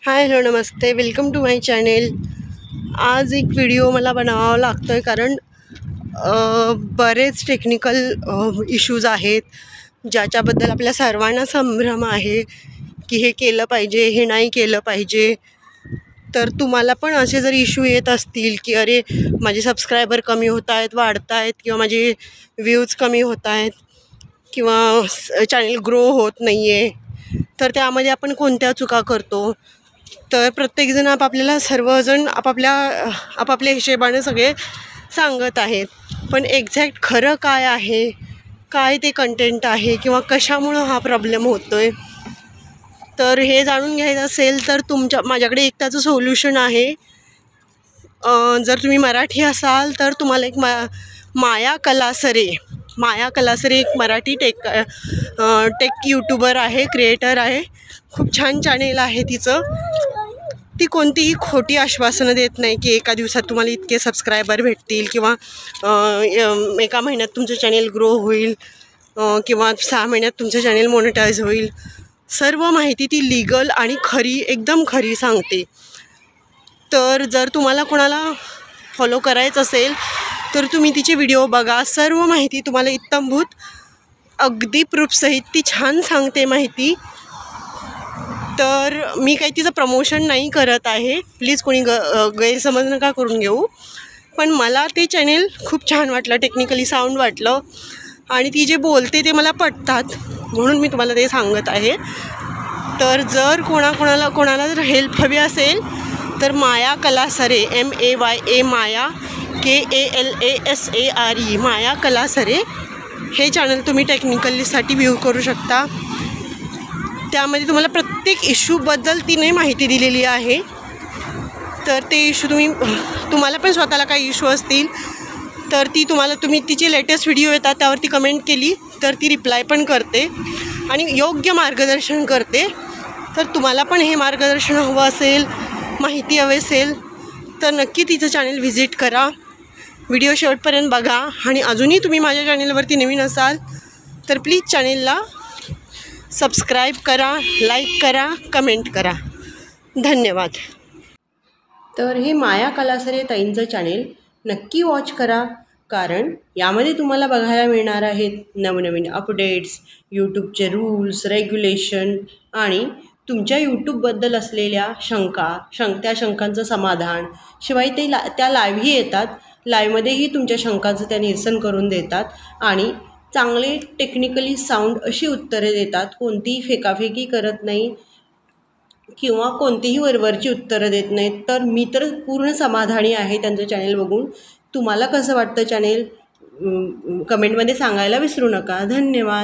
हाय hello नमस्ते, welcome to my channel. आज एक व्हिडिओ मला बनावावा लागतो आहे कारण बरेच टेक्निकल इश्यूज आहेत ज्याच्याबद्दल आपल्या सर्वांना संभ्रम आहे की हे केलं पाहिजे, हे नाही केलं पाहिजे। तर तुम्हाला पण असे जर इश्यू येत असतील की अरे माझे सबस्क्रायबर कमी होत आहेत, वाढत आहेत, किंवा माझे व्ह्यूज कमी होत आहेत, किंवा चॅनल ग्रो होत नाही आहे, तर त्यामध्ये आपण कोणत्या चुका करतो। तर प्रत्येकजण आपल्याला सर्वजण आपापल्या हिशेबाने सगळे सांगत आहेत, पण एक्झॅक्ट खरं काय आहे, काय ते कंटेंट आहे, किंवा कशामुळं हा प्रॉब्लेम होतो आहे, तर हे जाणून घ्यायचं असेल तर माझ्याकडे एक त्याचं सोल्युशन आहे। जर तुम्ही मराठी असाल तर तुम्हाला एक माया कलासरे एक मराठी टेक यूट्यूबर आहे, क्रिएटर आहे, खूप छान चॅनेल आहे तिचं। ती कोणतीही खोटी आश्वासनं देत नाही की एका दिवसात तुम्हाला इतके सबस्क्रायबर भेटतील, किंवा एका महिन्यात तुमचं चॅनेल ग्रो होईल, किंवा 6 महिन्यात तुमचं चॅनेल मोनेटाईज होईल। सर्व माहिती ती लीगल आणि एकदम खरी सांगते। तर जर तुम्हाला कोणाला फॉलो करायचं असेल तर तुम्ही तिचे व्हिडिओ बघा, सर्व माहिती तुम्हाला इत्थंभूत अगदी प्रूफसहित ती छान सांगते माहिती। तर मी काही तिचं प्रमोशन नाही करत आहे, प्लीज कोणी गैरसमज नका करून घेऊ, पण मला ते चॅनेल खूप छान वाटलं, टेक्निकली साऊंड वाटलं, आणि ती जे बोलते ते मला पटतात, म्हणून मी तुम्हाला ते सांगत आहे। तर जर कोणाला जर हेल्प हवी असेल तर माया कलासरे MAYA माया KALASARE माया कलासरे हे चॅनल तुम्ही टेक्निकलीसाठी व्ह्यू करू शकता। त्यामध्ये तुम्हाला प्रत्येक इश्यूबद्दल तिने माहिती दिलेली आहे। तर ते इश्यू तुम्हाला पण स्वतःला काही इश्यू असतील तर तुम्ही तिचे लेटेस्ट व्हिडिओ येतात त्यावरती कमेंट केली तर ती रिप्लाय पण करते आणि योग्य मार्गदर्शन करते। तर तुम्हाला पण हे मार्गदर्शन हवं असेल, माहिती हवी असेल तर नक्की तिचं चॅनल व्हिजिट करा, व्हिडिओ शेवटपर्यंत बघा, आणि अजूनही तुम्ही माझ्या चॅनलवरती नवीन असाल तर प्लीज चॅनेलला सबस्क्राईब करा, लाईक करा, कमेंट करा, धन्यवाद। तर हे माया कलासरे ताईंचं चॅनेल नक्की वॉच करा, कारण यामध्ये तुम्हाला बघायला मिळणार आहेत नवनवीन अपडेट्स, यूट्यूबचे रूल्स रेग्युलेशन, आणि तुमच्या यूट्यूबबद्दल असलेल्या शंकांचं समाधान। शिवाय त्या लाईव्हही येतात, लाईव्हमध्येही तुमच्या शंकांचं त्या निरसन करून देतात, आणि चांगले टेक्निकली साऊंड अशी उत्तरे देतात, कोणतीही फेकाफेकी करत नाही किंवा कोणतीही वरवरची उत्तरं देत नाहीत। तर मी तर पूर्ण समाधानी आहे त्यांचं चॅनेल बघून। तुम्हाला कसं वाटतं चॅनेल कमेंटमध्ये सांगायला विसरू नका, धन्यवाद।